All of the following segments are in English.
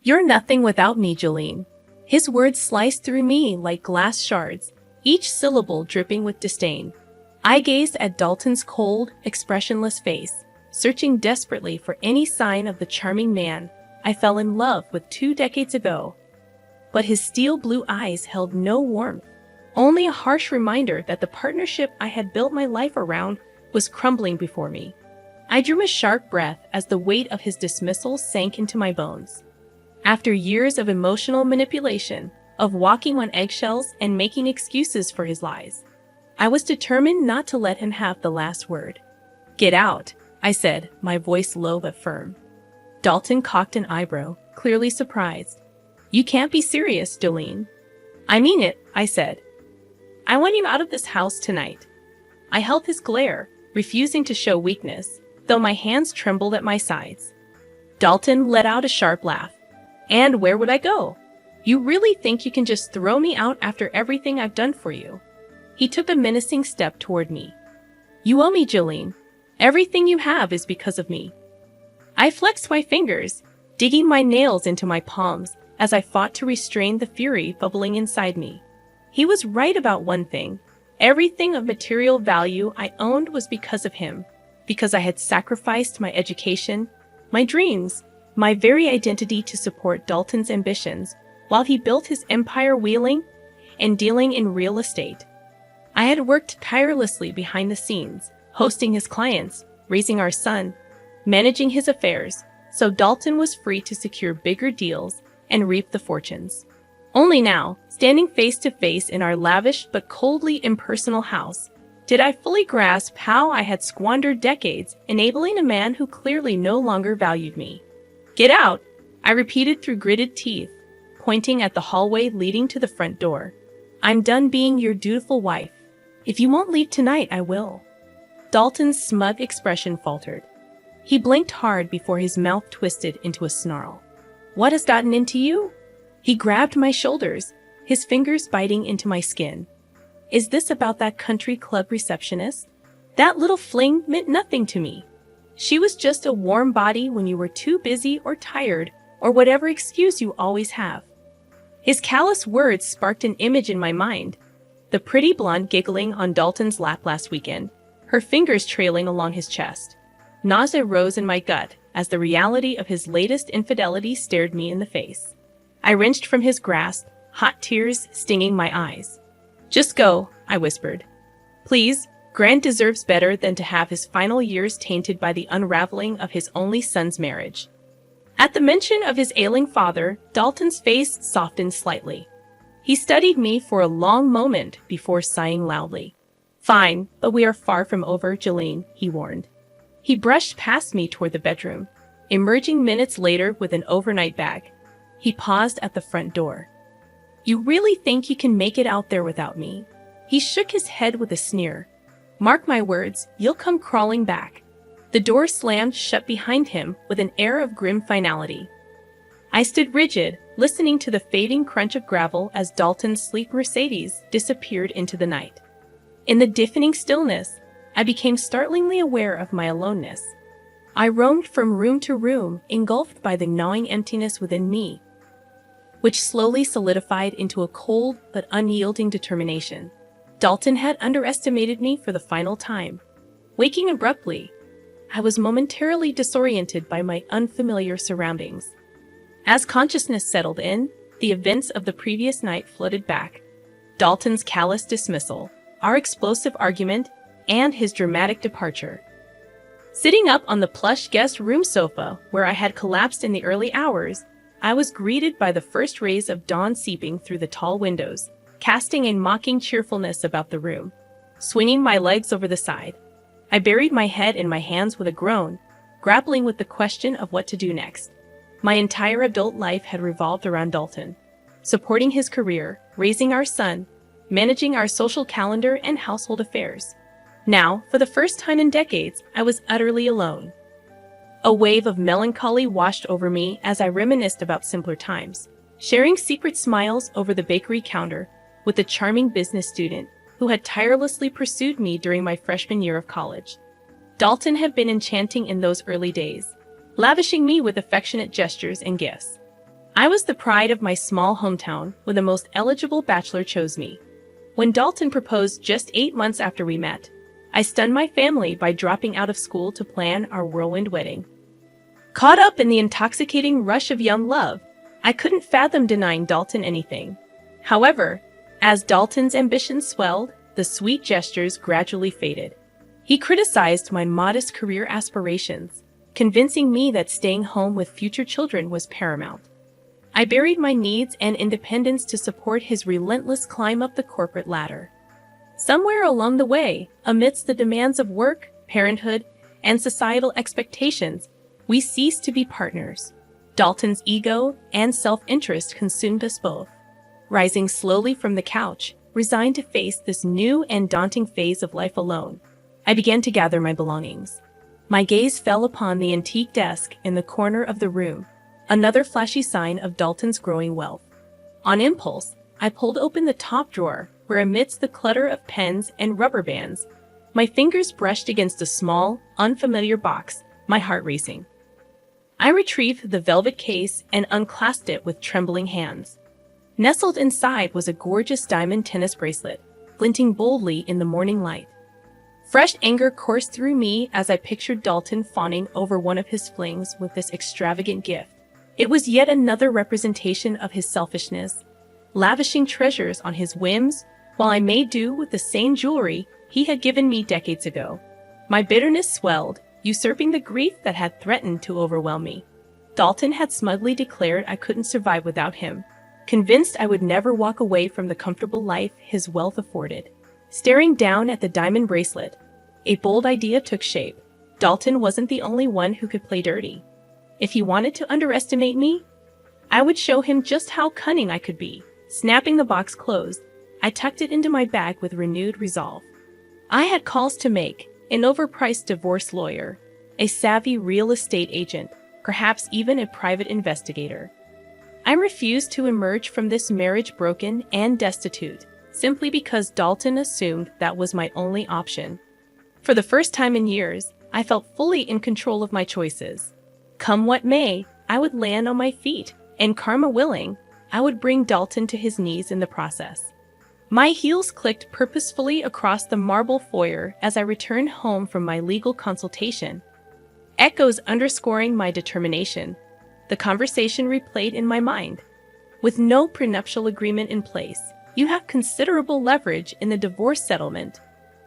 You're nothing without me, Jolene. His words sliced through me like glass shards, each syllable dripping with disdain. I gazed at Dalton's cold, expressionless face, searching desperately for any sign of the charming man I fell in love with 2 decades ago. But his steel blue eyes held no warmth, only a harsh reminder that the partnership I had built my life around was crumbling before me. I drew a sharp breath as the weight of his dismissal sank into my bones. After years of emotional manipulation, of walking on eggshells and making excuses for his lies, I was determined not to let him have the last word. "Get out," I said, my voice low but firm. Dalton cocked an eyebrow, clearly surprised. "You can't be serious, Jolene." "I mean it," I said. "I want you out of this house tonight." I held his glare, refusing to show weakness, though my hands trembled at my sides. Dalton let out a sharp laugh. "And where would I go? You really think you can just throw me out after everything I've done for you?" He took a menacing step toward me. "You owe me, Jolene. Everything you have is because of me." I flexed my fingers, digging my nails into my palms as I fought to restrain the fury bubbling inside me. He was right about one thing. Everything of material value I owned was because of him, because I had sacrificed my education, my dreams, my very identity to support Dalton's ambitions, while he built his empire wheeling and dealing in real estate. I had worked tirelessly behind the scenes, hosting his clients, raising our son, managing his affairs, so Dalton was free to secure bigger deals and reap the fortunes. Only now, standing face to face in our lavish but coldly impersonal house, did I fully grasp how I had squandered decades enabling a man who clearly no longer valued me. "Get out," I repeated through gritted teeth, pointing at the hallway leading to the front door. "I'm done being your dutiful wife. If you won't leave tonight, I will." Dalton's smug expression faltered. He blinked hard before his mouth twisted into a snarl. "What has gotten into you?" He grabbed my shoulders, his fingers biting into my skin. "Is this about that country club receptionist? That little fling meant nothing to me. She was just a warm body when you were too busy or tired or whatever excuse you always have." His callous words sparked an image in my mind. The pretty blonde giggling on Dalton's lap last weekend, her fingers trailing along his chest. Nausea rose in my gut as the reality of his latest infidelity stared me in the face. I wrenched from his grasp, hot tears stinging my eyes. "Just go," I whispered. "Please, Grant deserves better than to have his final years tainted by the unraveling of his only son's marriage." At the mention of his ailing father, Dalton's face softened slightly. He studied me for a long moment before sighing loudly. "Fine, but we are far from over, Jolene," he warned. He brushed past me toward the bedroom, emerging minutes later with an overnight bag. He paused at the front door. "You really think you can make it out there without me?" He shook his head with a sneer. "Mark my words, you'll come crawling back." The door slammed shut behind him with an air of grim finality. I stood rigid, listening to the fading crunch of gravel as Dalton's sleek Mercedes disappeared into the night. In the deafening stillness, I became startlingly aware of my aloneness. I roamed from room to room, engulfed by the gnawing emptiness within me, which slowly solidified into a cold but unyielding determination. Dalton had underestimated me for the final time. Waking abruptly, I was momentarily disoriented by my unfamiliar surroundings. As consciousness settled in, the events of the previous night flooded back. Dalton's callous dismissal, our explosive argument, and his dramatic departure. Sitting up on the plush guest room sofa, where I had collapsed in the early hours, I was greeted by the first rays of dawn seeping through the tall windows, casting a mocking cheerfulness about the room. Swinging my legs over the side, I buried my head in my hands with a groan, grappling with the question of what to do next. My entire adult life had revolved around Dalton, supporting his career, raising our son, managing our social calendar and household affairs. Now, for the first time in decades, I was utterly alone. A wave of melancholy washed over me as I reminisced about simpler times, sharing secret smiles over the bakery counter with the charming business student who had tirelessly pursued me during my freshman year of college. Dalton had been enchanting in those early days, lavishing me with affectionate gestures and gifts. I was the pride of my small hometown when the most eligible bachelor chose me. When Dalton proposed just 8 months after we met, I stunned my family by dropping out of school to plan our whirlwind wedding. Caught up in the intoxicating rush of young love, I couldn't fathom denying Dalton anything. However, as Dalton's ambitions swelled, the sweet gestures gradually faded. He criticized my modest career aspirations, convincing me that staying home with future children was paramount. I buried my needs and independence to support his relentless climb up the corporate ladder. Somewhere along the way, amidst the demands of work, parenthood, and societal expectations, we ceased to be partners. Dalton's ego and self-interest consumed us both. Rising slowly from the couch, resigned to face this new and daunting phase of life alone, I began to gather my belongings. My gaze fell upon the antique desk in the corner of the room, another flashy sign of Dalton's growing wealth. On impulse, I pulled open the top drawer, where amidst the clutter of pens and rubber bands, my fingers brushed against a small, unfamiliar box, my heart racing. I retrieved the velvet case and unclasped it with trembling hands. Nestled inside was a gorgeous diamond tennis bracelet, glinting boldly in the morning light. Fresh anger coursed through me as I pictured Dalton fawning over one of his flings with this extravagant gift. It was yet another representation of his selfishness, lavishing treasures on his whims while I made do with the same jewelry he had given me decades ago. My bitterness swelled, usurping the grief that had threatened to overwhelm me. Dalton had smugly declared I couldn't survive without him, convinced I would never walk away from the comfortable life his wealth afforded. Staring down at the diamond bracelet, a bold idea took shape. Dalton wasn't the only one who could play dirty. If he wanted to underestimate me, I would show him just how cunning I could be. Snapping the box closed, I tucked it into my bag with renewed resolve. I had calls to make: an overpriced divorce lawyer, a savvy real estate agent, perhaps even a private investigator. I refused to emerge from this marriage broken and destitute, simply because Dalton assumed that was my only option. For the first time in years, I felt fully in control of my choices. Come what may, I would land on my feet, and karma willing, I would bring Dalton to his knees in the process. My heels clicked purposefully across the marble foyer as I returned home from my legal consultation. Echoes underscoring my determination. The conversation replayed in my mind. With no prenuptial agreement in place, you have considerable leverage in the divorce settlement,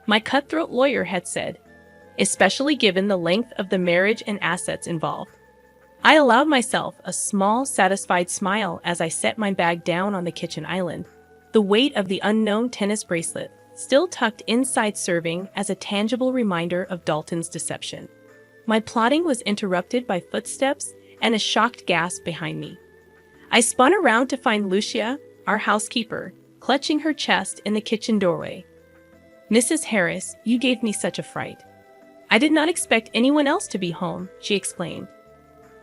my cutthroat lawyer had said, especially given the length of the marriage and assets involved. I allowed myself a small, satisfied smile as I set my bag down on the kitchen island, the weight of the unknown tennis bracelet still tucked inside serving as a tangible reminder of Dalton's deception. My plotting was interrupted by footsteps and a shocked gasp behind me. I spun around to find Lucia, our housekeeper, clutching her chest in the kitchen doorway. "Mrs. Harris, you gave me such a fright. I did not expect anyone else to be home," she explained.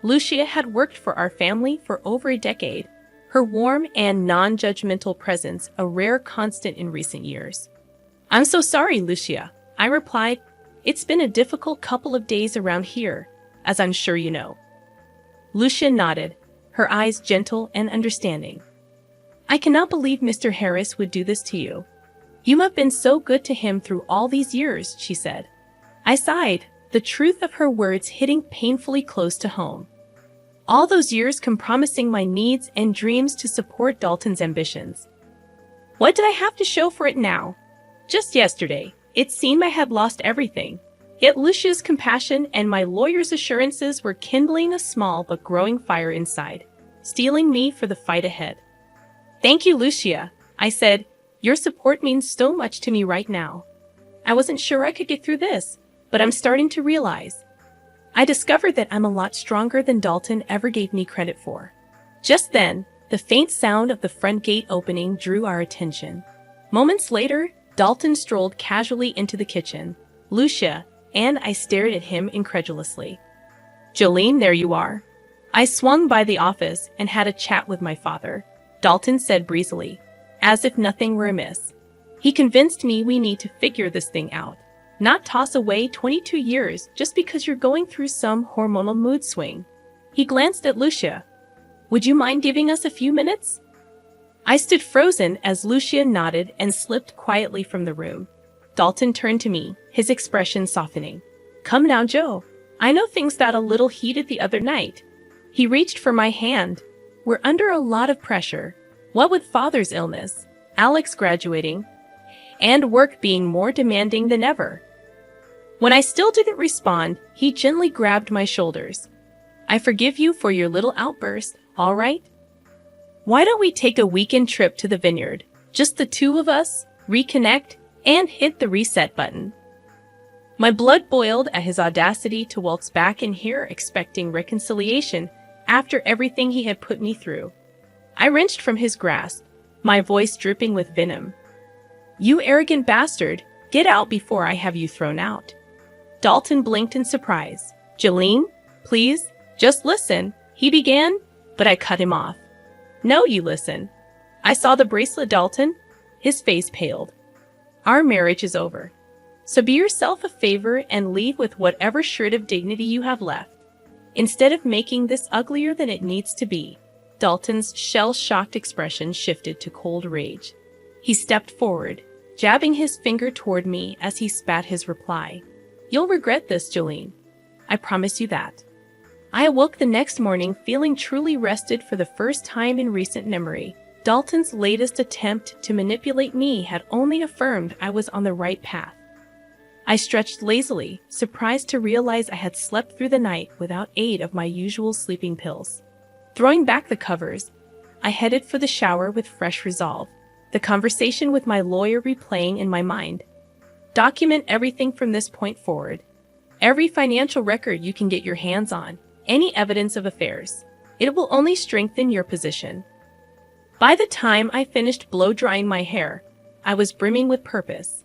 Lucia had worked for our family for over a decade, her warm and non-judgmental presence a rare constant in recent years. "I'm so sorry, Lucia," I replied. "It's been a difficult couple of days around here, as I'm sure you know." Lucia nodded, her eyes gentle and understanding. "I cannot believe Mr. Harris would do this to you. You have been so good to him through all these years," she said. I sighed, the truth of her words hitting painfully close to home. All those years compromising my needs and dreams to support Dalton's ambitions. What did I have to show for it now? Just yesterday, it seemed I had lost everything. Yet Lucia's compassion and my lawyer's assurances were kindling a small but growing fire inside, steeling me for the fight ahead. "Thank you, Lucia," I said. "Your support means so much to me right now. I wasn't sure I could get through this, but I'm starting to realize. I discovered that I'm a lot stronger than Dalton ever gave me credit for." Just then, the faint sound of the front gate opening drew our attention. Moments later, Dalton strolled casually into the kitchen. Lucia and I stared at him incredulously. "Jolene, there you are." I swung by the office and had a chat with my father, Dalton said breezily, as if nothing were amiss. "He convinced me we need to figure this thing out, not toss away 22 years just because you're going through some hormonal mood swing." He glanced at Lucia. Would you mind giving us a few minutes? I stood frozen as Lucia nodded and slipped quietly from the room. Dalton turned to me, his expression softening. Come now, Joe. I know things got a little heated the other night. He reached for my hand. We're under a lot of pressure. What with Father's illness, Alex graduating, and work being more demanding than ever. When I still didn't respond, he gently grabbed my shoulders. I forgive you for your little outburst, all right? Why don't we take a weekend trip to the vineyard? Just the two of us, reconnect, and hit the reset button. My blood boiled at his audacity to waltz back in here expecting reconciliation after everything he had put me through. I wrenched from his grasp, my voice dripping with venom. You arrogant bastard, get out before I have you thrown out. Dalton blinked in surprise. Jolene, please, just listen, he began, but I cut him off. No, you listen. I saw the bracelet, Dalton. His face paled. Our marriage is over. So be yourself a favor and leave with whatever shred of dignity you have left. Instead of making this uglier than it needs to be. Dalton's shell-shocked expression shifted to cold rage. He stepped forward, jabbing his finger toward me as he spat his reply. You'll regret this, Jolene. I promise you that. I awoke the next morning feeling truly rested for the first time in recent memory. Dalton's latest attempt to manipulate me had only affirmed I was on the right path. I stretched lazily, surprised to realize I had slept through the night without aid of my usual sleeping pills. Throwing back the covers, I headed for the shower with fresh resolve, the conversation with my lawyer replaying in my mind. Document everything from this point forward. Every financial record you can get your hands on, any evidence of affairs. It will only strengthen your position. By the time I finished blow-drying my hair, I was brimming with purpose.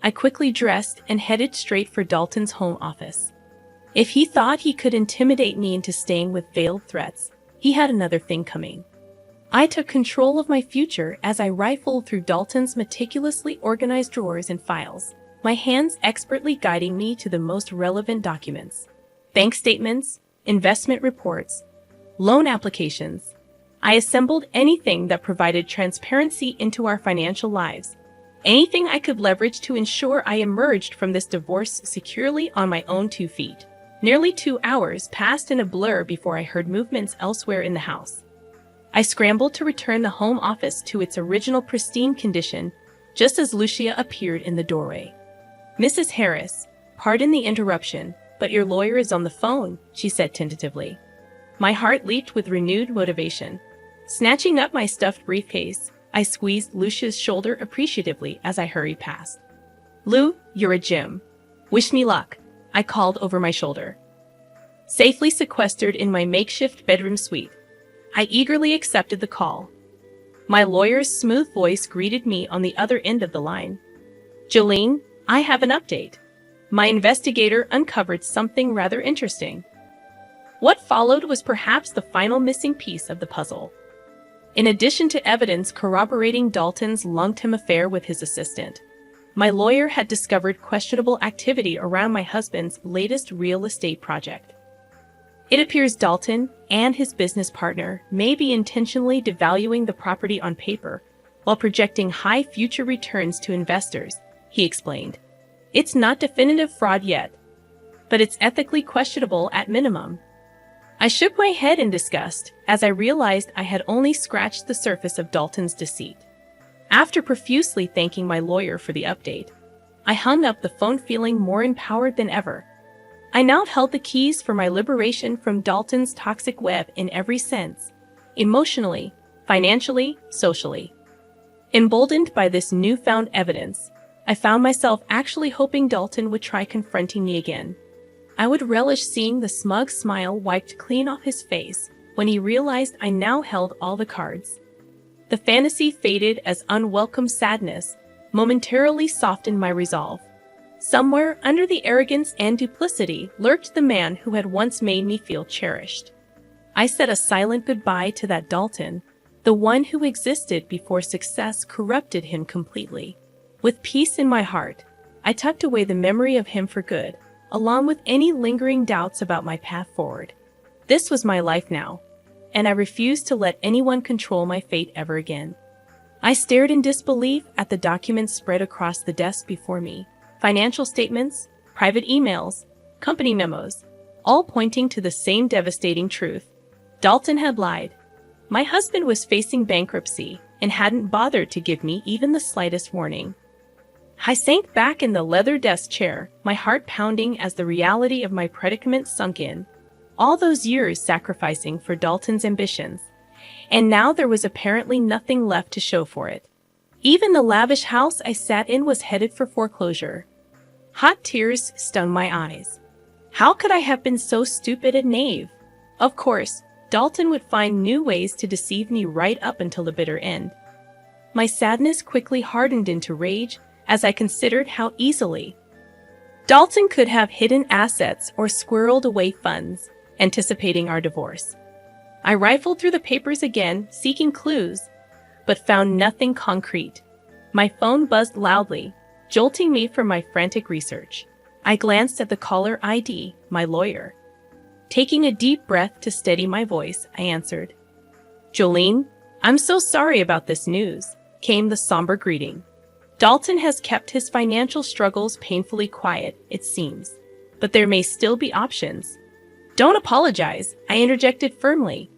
I quickly dressed and headed straight for Dalton's home office. If he thought he could intimidate me into staying with veiled threats, he had another thing coming. I took control of my future as I rifled through Dalton's meticulously organized drawers and files, my hands expertly guiding me to the most relevant documents. Bank statements, investment reports, loan applications. I assembled anything that provided transparency into our financial lives. Anything I could leverage to ensure I emerged from this divorce securely on my own 2 feet. Nearly 2 hours passed in a blur before I heard movements elsewhere in the house. I scrambled to return the home office to its original pristine condition, just as Lucia appeared in the doorway. Mrs. Harris, pardon the interruption, but your lawyer is on the phone, she said tentatively. My heart leaped with renewed motivation. Snatching up my stuffed briefcase, I squeezed Lucia's shoulder appreciatively as I hurried past. Lou, you're a gem. Wish me luck, I called over my shoulder. Safely sequestered in my makeshift bedroom suite, I eagerly accepted the call. My lawyer's smooth voice greeted me on the other end of the line. Jolene, I have an update. My investigator uncovered something rather interesting. What followed was perhaps the final missing piece of the puzzle. In addition to evidence corroborating Dalton's long-term affair with his assistant, my lawyer had discovered questionable activity around my husband's latest real estate project. It appears Dalton and his business partner may be intentionally devaluing the property on paper while projecting high future returns to investors, he explained. It's not definitive fraud yet, but it's ethically questionable at minimum. I shook my head in disgust as I realized I had only scratched the surface of Dalton's deceit. After profusely thanking my lawyer for the update, I hung up the phone feeling more empowered than ever. I now held the keys for my liberation from Dalton's toxic web in every sense, emotionally, financially, socially. Emboldened by this newfound evidence, I found myself actually hoping Dalton would try confronting me again. I would relish seeing the smug smile wiped clean off his face when he realized I now held all the cards. The fantasy faded as unwelcome sadness momentarily softened my resolve. Somewhere under the arrogance and duplicity lurked the man who had once made me feel cherished. I said a silent goodbye to that Dalton, the one who existed before success corrupted him completely. With peace in my heart, I tucked away the memory of him for good, along with any lingering doubts about my path forward. This was my life now, and I refused to let anyone control my fate ever again. I stared in disbelief at the documents spread across the desk before me. Financial statements, private emails, company memos, all pointing to the same devastating truth. Dalton had lied. My husband was facing bankruptcy and hadn't bothered to give me even the slightest warning. I sank back in the leather desk chair, my heart pounding as the reality of my predicament sunk in. All those years sacrificing for Dalton's ambitions, and now there was apparently nothing left to show for it. Even the lavish house I sat in was headed for foreclosure. Hot tears stung my eyes. How could I have been so stupid and naive? Of course, Dalton would find new ways to deceive me right up until the bitter end. My sadness quickly hardened into rage as I considered how easily Dalton could have hidden assets or squirreled away funds, anticipating our divorce. I rifled through the papers again, seeking clues, but found nothing concrete. My phone buzzed loudly, jolting me from my frantic research. I glanced at the caller ID, my lawyer. Taking a deep breath to steady my voice, I answered. "Jolene, I'm so sorry about this news," came the somber greeting. "Dalton has kept his financial struggles painfully quiet, it seems, but there may still be options." "Don't apologize," I interjected firmly.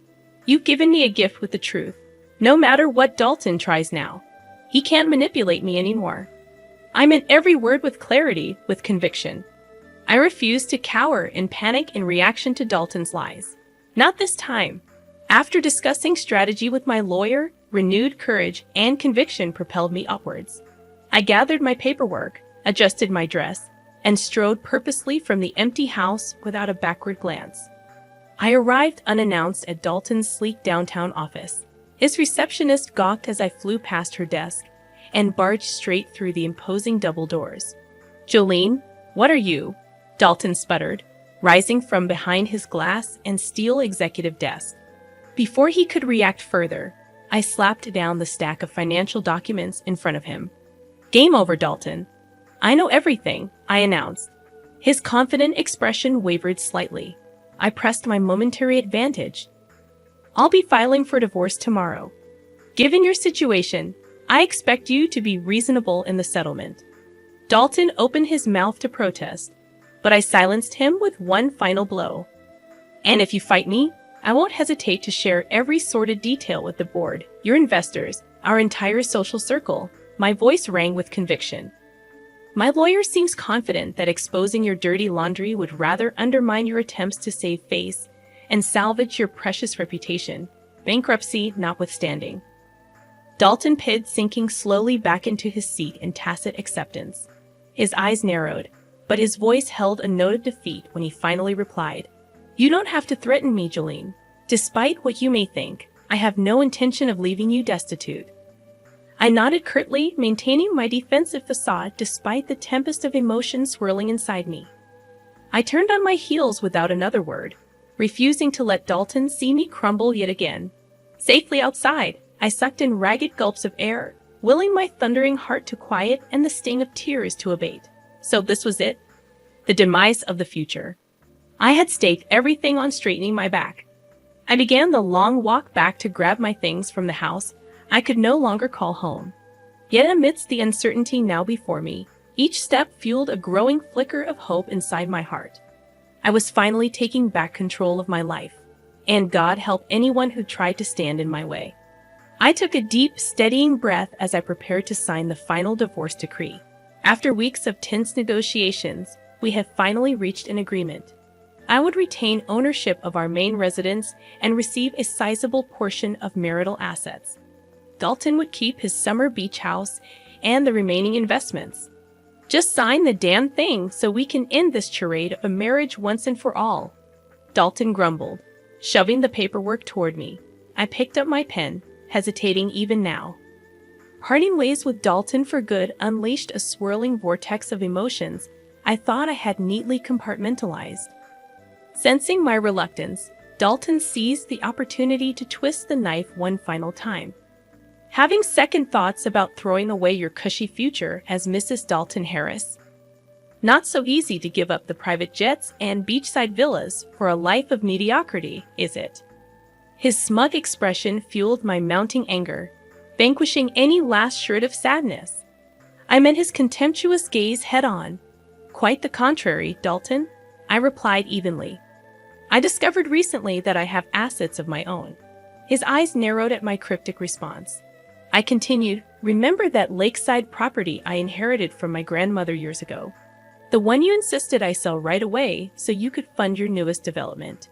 "You've given me a gift with the truth. No matter what Dalton tries now, he can't manipulate me anymore." I meant every word with clarity, with conviction. I refused to cower in panic in reaction to Dalton's lies. Not this time. After discussing strategy with my lawyer, renewed courage and conviction propelled me upwards. I gathered my paperwork, adjusted my dress, and strode purposely from the empty house without a backward glance. I arrived unannounced at Dalton's sleek downtown office. His receptionist gawked as I flew past her desk and barged straight through the imposing double doors. "Jolene, what are you?" Dalton sputtered, rising from behind his glass and steel executive desk. Before he could react further, I slapped down the stack of financial documents in front of him. "Game over, Dalton. I know everything," I announced. His confident expression wavered slightly. I pressed my momentary advantage. "I'll be filing for divorce tomorrow. Given your situation, I expect you to be reasonable in the settlement." Dalton opened his mouth to protest, but I silenced him with one final blow. "And if you fight me, I won't hesitate to share every sordid detail with the board, your investors, our entire social circle." My voice rang with conviction. "My lawyer seems confident that exposing your dirty laundry would rather undermine your attempts to save face and salvage your precious reputation, bankruptcy notwithstanding." Dalton pid, sinking slowly back into his seat in tacit acceptance. His eyes narrowed, but his voice held a note of defeat when he finally replied, "You don't have to threaten me, Jolene. Despite what you may think, I have no intention of leaving you destitute." I nodded curtly, maintaining my defensive facade despite the tempest of emotion swirling inside me. I turned on my heels without another word, refusing to let Dalton see me crumble yet again. Safely outside, I sucked in ragged gulps of air, willing my thundering heart to quiet and the sting of tears to abate. So this was it? The demise of the future. I had staked everything on straightening my back. I began the long walk back to grab my things from the house I could no longer call home. Yet amidst the uncertainty now before me, each step fueled a growing flicker of hope inside my heart. I was finally taking back control of my life, and God help anyone who tried to stand in my way. I took a deep, steadying breath as I prepared to sign the final divorce decree. After weeks of tense negotiations, we had finally reached an agreement. I would retain ownership of our main residence and receive a sizable portion of marital assets. Dalton would keep his summer beach house and the remaining investments. "Just sign the damn thing so we can end this charade of a marriage once and for all," Dalton grumbled, shoving the paperwork toward me. I picked up my pen, hesitating even now. Parting ways with Dalton for good unleashed a swirling vortex of emotions I thought I had neatly compartmentalized. Sensing my reluctance, Dalton seized the opportunity to twist the knife one final time. "Having second thoughts about throwing away your cushy future as Mrs. Dalton Harris? Not so easy to give up the private jets and beachside villas for a life of mediocrity, is it?" His smug expression fueled my mounting anger, vanquishing any last shred of sadness. I met his contemptuous gaze head-on. "Quite the contrary, Dalton," I replied evenly. "I discovered recently that I have assets of my own." His eyes narrowed at my cryptic response. I continued, "Remember that lakeside property I inherited from my grandmother years ago? The one you insisted I sell right away so you could fund your newest development."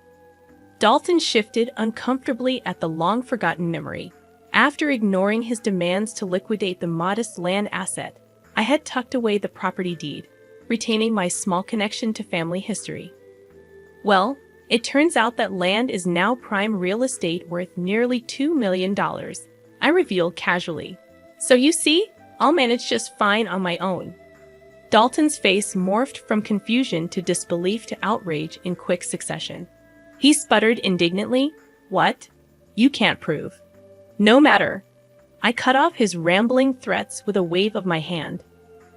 Dalton shifted uncomfortably at the long-forgotten memory. After ignoring his demands to liquidate the modest land asset, I had tucked away the property deed, retaining my small connection to family history. "Well, it turns out that land is now prime real estate worth nearly $2 million, I revealed casually. "So you see, I'll manage just fine on my own." Dalton's face morphed from confusion to disbelief to outrage in quick succession. He sputtered indignantly, "What? You can't prove." "No matter." I cut off his rambling threats with a wave of my hand.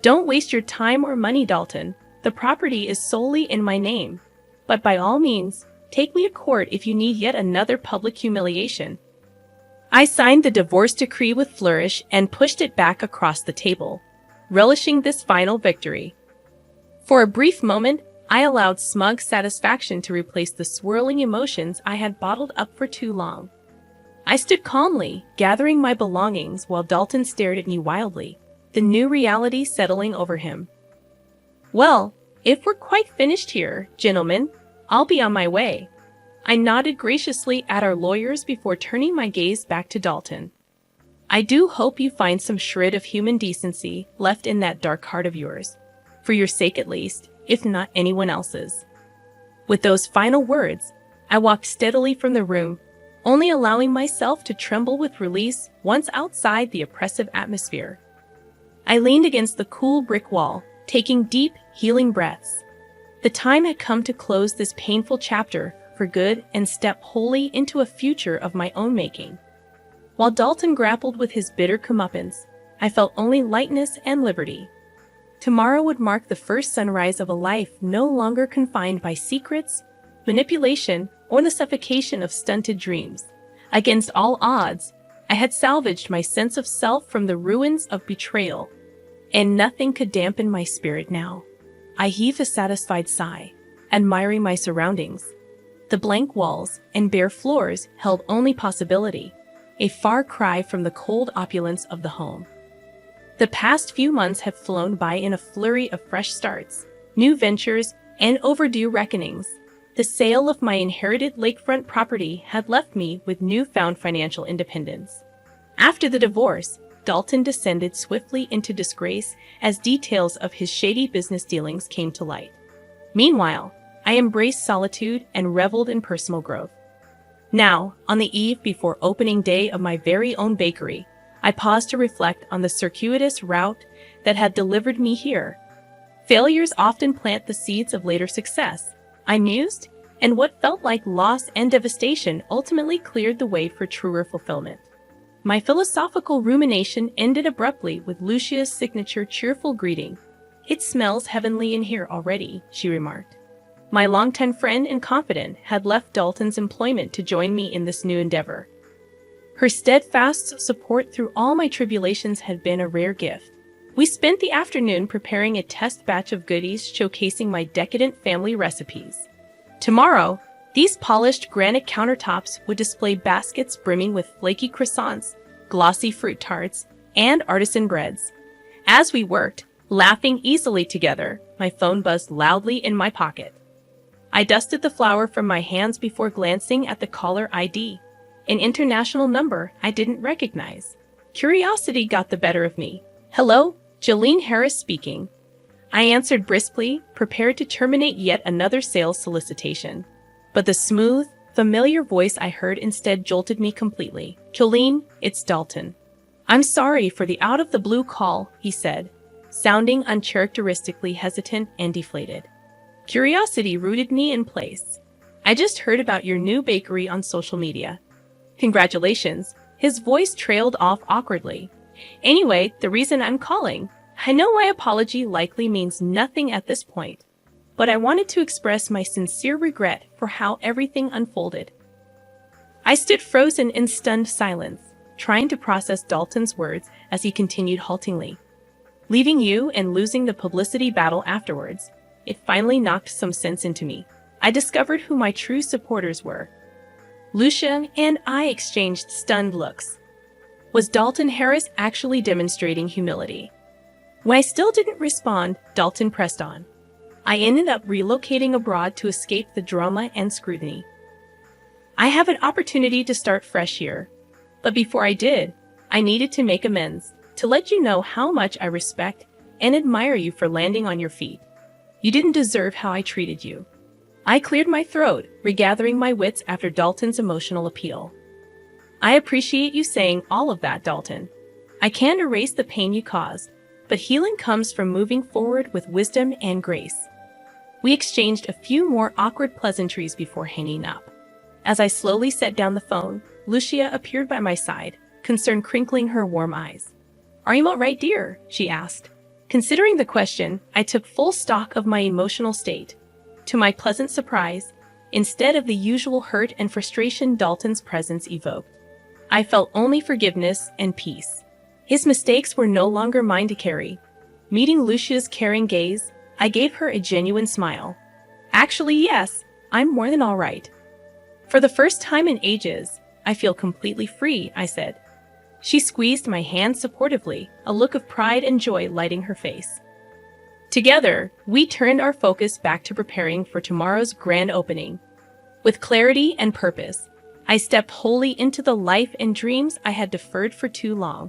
"Don't waste your time or money, Dalton. The property is solely in my name. But by all means, take me to court if you need yet another public humiliation." I signed the divorce decree with flourish and pushed it back across the table, relishing this final victory. For a brief moment, I allowed smug satisfaction to replace the swirling emotions I had bottled up for too long. I stood calmly, gathering my belongings while Dalton stared at me wildly, the new reality settling over him. "Well, if we're quite finished here, gentlemen, I'll be on my way." I nodded graciously at our lawyers before turning my gaze back to Dalton. "I do hope you find some shred of human decency left in that dark heart of yours, for your sake at least, if not anyone else's." With those final words, I walked steadily from the room, only allowing myself to tremble with release once outside the oppressive atmosphere. I leaned against the cool brick wall, taking deep, healing breaths. The time had come to close this painful chapter for good and step wholly into a future of my own making. While Dalton grappled with his bitter comeuppance, I felt only lightness and liberty. Tomorrow would mark the first sunrise of a life no longer confined by secrets, manipulation, or the suffocation of stunted dreams. Against all odds, I had salvaged my sense of self from the ruins of betrayal, and nothing could dampen my spirit now. I heaved a satisfied sigh, admiring my surroundings. The blank walls and bare floors held only possibility, a far cry from the cold opulence of the home. The past few months had flown by in a flurry of fresh starts, new ventures, and overdue reckonings. The sale of my inherited lakefront property had left me with newfound financial independence. After the divorce, Dalton descended swiftly into disgrace as details of his shady business dealings came to light. Meanwhile, I embraced solitude and reveled in personal growth. Now, on the eve before opening day of my very own bakery, I paused to reflect on the circuitous route that had delivered me here. Failures often plant the seeds of later success, I mused, and what felt like loss and devastation ultimately cleared the way for truer fulfillment. My philosophical rumination ended abruptly with Lucia's signature cheerful greeting. "It smells heavenly in here already," she remarked. My longtime friend and confidant had left Dalton's employment to join me in this new endeavor. Her steadfast support through all my tribulations had been a rare gift. We spent the afternoon preparing a test batch of goodies showcasing my decadent family recipes. Tomorrow, these polished granite countertops would display baskets brimming with flaky croissants, glossy fruit tarts, and artisan breads. As we worked, laughing easily together, my phone buzzed loudly in my pocket. I dusted the flour from my hands before glancing at the caller ID, an international number I didn't recognize. Curiosity got the better of me. "Hello, Jolene Harris speaking." I answered briskly, prepared to terminate yet another sales solicitation. But the smooth, familiar voice I heard instead jolted me completely. "Jolene, it's Dalton." "I'm sorry for the out-of-the-blue call," he said, sounding uncharacteristically hesitant and deflated. Curiosity rooted me in place. "I just heard about your new bakery on social media." "Congratulations." His voice trailed off awkwardly. "Anyway, the reason I'm calling. I know my apology likely means nothing at this point, but I wanted to express my sincere regret for how everything unfolded. I stood frozen in stunned silence, trying to process Dalton's words as he continued haltingly. Leaving you and losing the publicity battle afterwards, it finally knocked some sense into me. I discovered who my true supporters were. Lucia and I exchanged stunned looks. Was Dalton Harris actually demonstrating humility? When I still didn't respond, Dalton pressed on. I ended up relocating abroad to escape the drama and scrutiny. I have an opportunity to start fresh here. But before I did, I needed to make amends, to let you know how much I respect and admire you for landing on your feet. You didn't deserve how I treated you. I cleared my throat, regathering my wits after Dalton's emotional appeal. I appreciate you saying all of that, Dalton. I can't erase the pain you caused, but healing comes from moving forward with wisdom and grace. We exchanged a few more awkward pleasantries before hanging up. As I slowly set down the phone, Lucia appeared by my side, concern crinkling her warm eyes. "Are you all right, dear?" she asked. Considering the question, I took full stock of my emotional state. To my pleasant surprise, instead of the usual hurt and frustration Dalton's presence evoked, I felt only forgiveness and peace. His mistakes were no longer mine to carry. Meeting Lucia's caring gaze, I gave her a genuine smile. "Actually, yes, I'm more than all right. For the first time in ages, I feel completely free," I said. She squeezed my hand supportively, a look of pride and joy lighting her face. Together, we turned our focus back to preparing for tomorrow's grand opening. With clarity and purpose, I stepped wholly into the life and dreams I had deferred for too long.